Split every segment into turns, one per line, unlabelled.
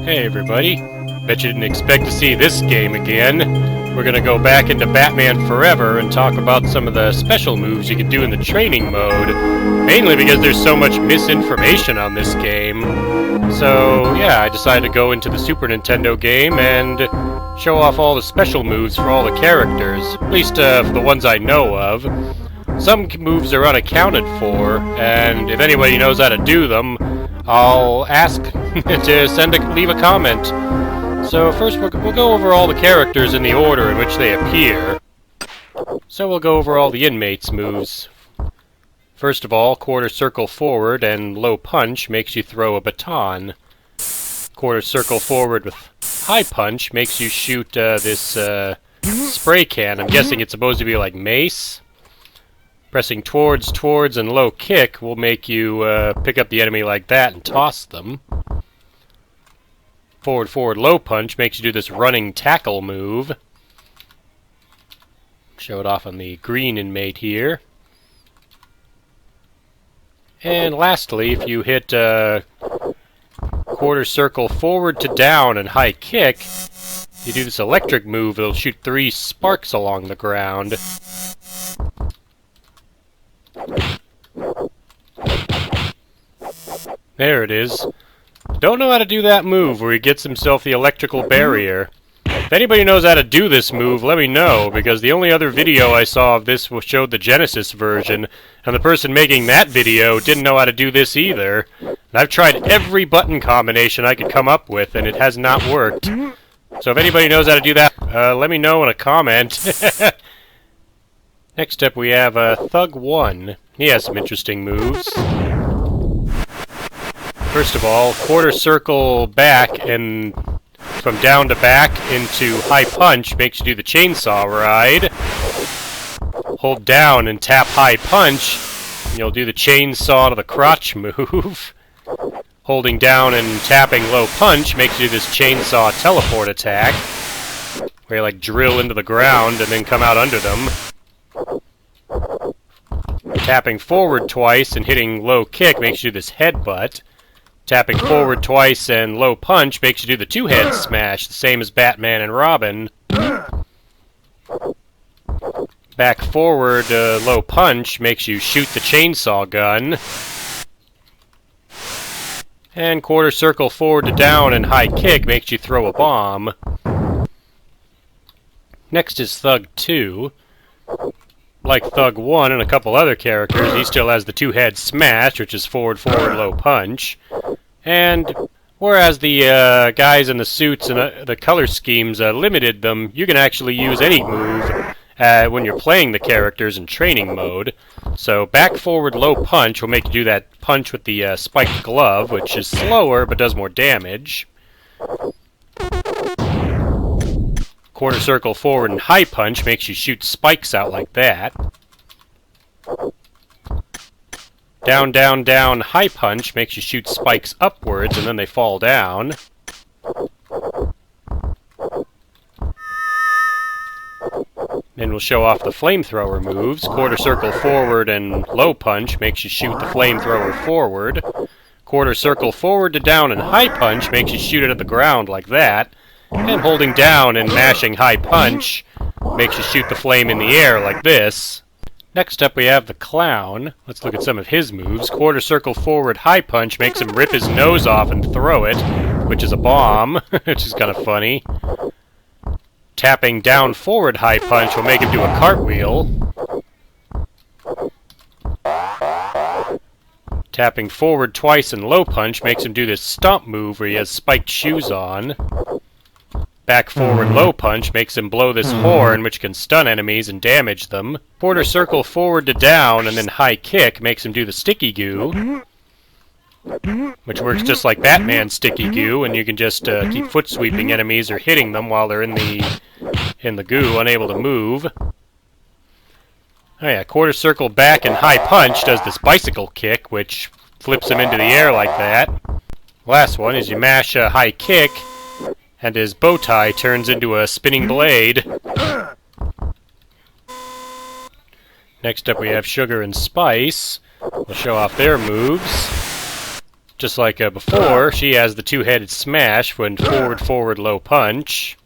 Hey everybody, bet you didn't expect to see this game again. We're gonna go back into Batman Forever and talk about some of the special moves you can do in the training mode. Mainly because there's so much misinformation on this game. So yeah, I decided to go into the Super Nintendo game and show off all the special moves for all the characters. At least for the ones I know of. Some moves are unaccounted for, and if anybody knows how to do them, I'll ask to leave a comment. So first we'll go over all the characters in the order in which they appear. So we'll go over all the Inmate's moves. First of all, quarter circle forward and low punch makes you throw a baton. Quarter circle forward with high punch makes you shoot this spray can. I'm guessing it's supposed to be like mace. Pressing towards, and low kick will make you pick up the enemy like that and toss them. Forward, low punch makes you do this running tackle move. Show it off on the green Inmate here. And lastly, if you hit quarter circle forward to down and high kick, you do this electric move, it'll shoot 3 sparks along the ground. There it is. Don't know how to do that move where he gets himself the electrical barrier. If anybody knows how to do this move, let me know, because the only other video I saw of this showed the Genesis version, and the person making that video didn't know how to do this either. And I've tried every button combination I could come up with, and it has not worked. So if anybody knows how to do that, let me know in a comment. Next up we have Thug 1. He has some interesting moves. First of all, quarter circle back and from down to back into high punch makes you do the chainsaw ride. Hold down and tap high punch, and you'll do the chainsaw to the crotch move. Holding down and tapping low punch makes you do this chainsaw teleport attack, where you like drill into the ground and then come out under them. Tapping forward twice and hitting low kick makes you do this headbutt. Tapping forward twice and low punch makes you do the 2-head smash, the same as Batman and Robin. Back forward low punch makes you shoot the chainsaw gun. And quarter circle forward to down and high kick makes you throw a bomb. Next is Thug 2. Like Thug 1 and a couple other characters, he still has the 2-head smash, which is forward, low punch. And whereas the guys in the suits and the color schemes limited them, you can actually use any move when you're playing the characters in training mode. So back forward low punch will make you do that punch with the spiked glove, which is slower but does more damage. Quarter circle forward and high punch makes you shoot spikes out like that. Down, high punch makes you shoot spikes upwards and then they fall down. Then we'll show off the flamethrower moves. Quarter circle forward and low punch makes you shoot the flamethrower forward. Quarter circle forward to down and high punch makes you shoot it at the ground like that. And holding down and mashing high punch makes you shoot the flame in the air like this. Next up we have the Clown. Let's look at some of his moves. Quarter circle forward high punch makes him rip his nose off and throw it, which is a bomb, which is kind of funny. Tapping down forward high punch will make him do a cartwheel. Tapping forward twice and low punch makes him do this stomp move where he has spiked shoes on. Back forward low punch makes him blow this horn, which can stun enemies and damage them. Quarter circle forward to down and then high kick makes him do the sticky goo, which works just like Batman's sticky goo, and you can just keep foot sweeping enemies or hitting them while they're in the goo, unable to move. Oh yeah, quarter circle back and high punch does this bicycle kick, which flips him into the air like that. Last one is you mash a high kick, and his bow tie turns into a spinning blade. Next up we have Sugar and Spice. We'll show off their moves. Just like before, she has the two-headed smash when forward, low punch.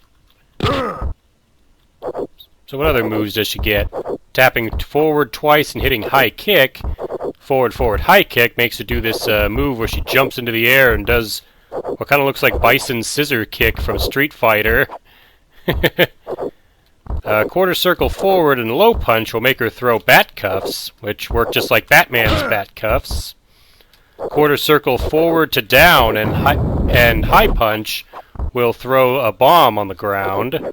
So what other moves does she get? Tapping forward twice and hitting high kick. Forward, high kick makes her do this move where she jumps into the air and does what kind of looks like Bison's scissor kick from Street Fighter. Quarter circle forward and low punch will make her throw bat cuffs, which work just like Batman's bat cuffs. Quarter circle forward to down and high punch will throw a bomb on the ground.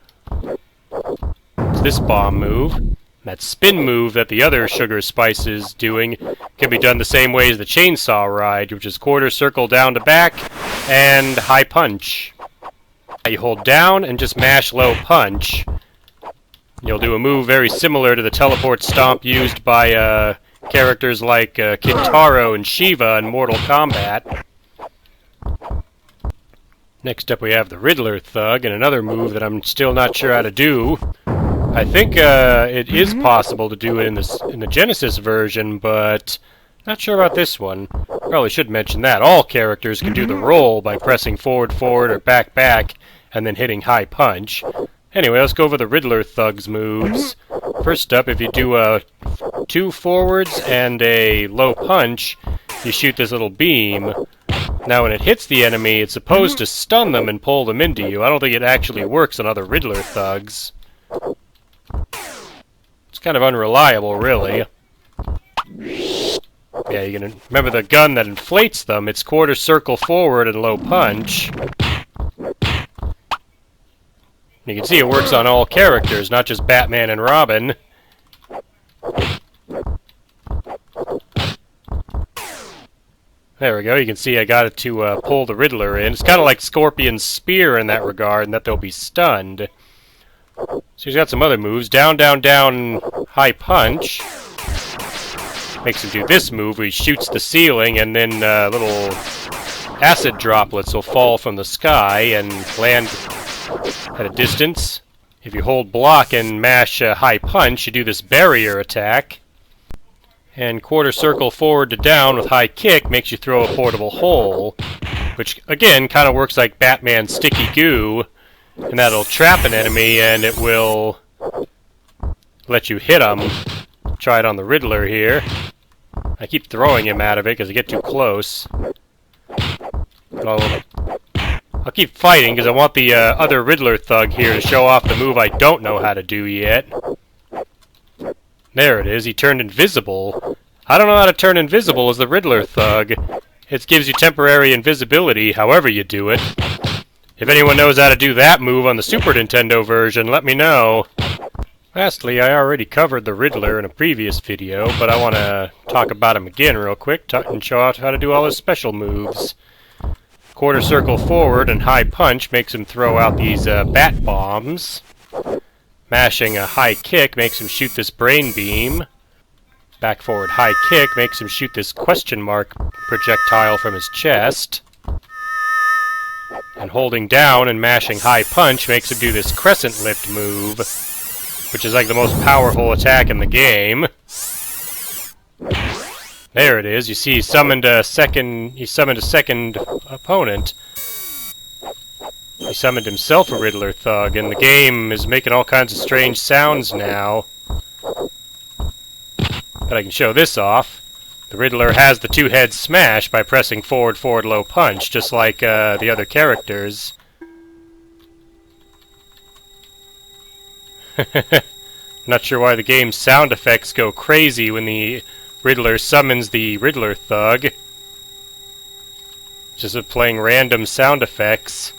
It's this bomb move. That spin move that the other Sugar Spice is doing can be done the same way as the chainsaw ride, which is quarter circle down to back and high punch. You hold down and just mash low punch. You'll do a move very similar to the teleport stomp used by characters like Kintaro and Shiva in Mortal Kombat. Next up we have the Riddler Thug, and another move that I'm still not sure how to do. I think it is possible to do it in the Genesis version, but not sure about this one. Probably should mention that. All characters can do the roll by pressing forward, or back, and then hitting high punch. Anyway, let's go over the Riddler Thug's moves. First up, if you do 2 forwards and a low punch, you shoot this little beam. Now when it hits the enemy, it's supposed to stun them and pull them into you. I don't think it actually works on other Riddler Thugs. It's kind of unreliable, really. Yeah, you can remember the gun that inflates them. It's quarter circle forward and low punch. You can see it works on all characters, not just Batman and Robin. There we go. You can see I got it to pull the Riddler in. It's kind of like Scorpion's spear in that regard, in that they'll be stunned. So he's got some other moves. Down, high punch. Makes him do this move where he shoots the ceiling and then little acid droplets will fall from the sky and land at a distance. If you hold block and mash high punch, you do this barrier attack. And quarter circle forward to down with high kick makes you throw a portable hole, which again kind of works like Batman's sticky goo, and that'll trap an enemy and it will let you hit him. Try it on the Riddler here. I keep throwing him out of it because I get too close. I'll keep fighting because I want the other Riddler Thug here to show off the move I don't know how to do yet. There it is. He turned invisible. I don't know how to turn invisible as the Riddler Thug. It gives you temporary invisibility however you do it. If anyone knows how to do that move on the Super Nintendo version, let me know. Lastly, I already covered the Riddler in a previous video, but I want to talk about him again real quick and show out how to do all his special moves. Quarter circle forward and high punch makes him throw out these bat bombs. Mashing a high kick makes him shoot this brain beam. Back forward high kick makes him shoot this question mark projectile from his chest. And holding down and mashing high punch makes him do this crescent lift move, which is like the most powerful attack in the game. There it is. You see he summoned a second opponent. He summoned himself a Riddler Thug, and the game is making all kinds of strange sounds now. But I can show this off. The Riddler has the two-head smash by pressing forward, low punch, just like the other characters. Not sure why the game's sound effects go crazy when the Riddler summons the Riddler Thug. Just playing random sound effects.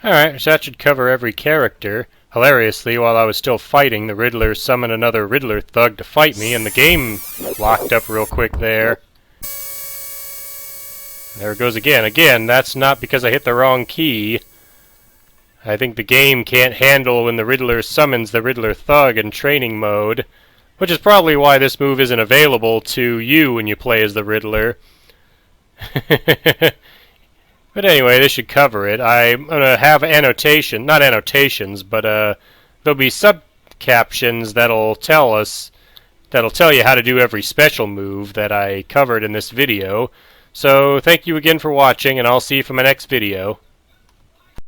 Alright, so that should cover every character. Hilariously, while I was still fighting, the Riddler summoned another Riddler Thug to fight me, and the game locked up real quick there. There it goes again. Again, that's not because I hit the wrong key. I think the game can't handle when the Riddler summons the Riddler Thug in training mode, which is probably why this move isn't available to you when you play as the Riddler. But anyway, this should cover it. I'm going to have not annotations, but there'll be sub-captions that'll tell us that'll tell you how to do every special move that I covered in this video. So thank you again for watching, and I'll see you for my next video.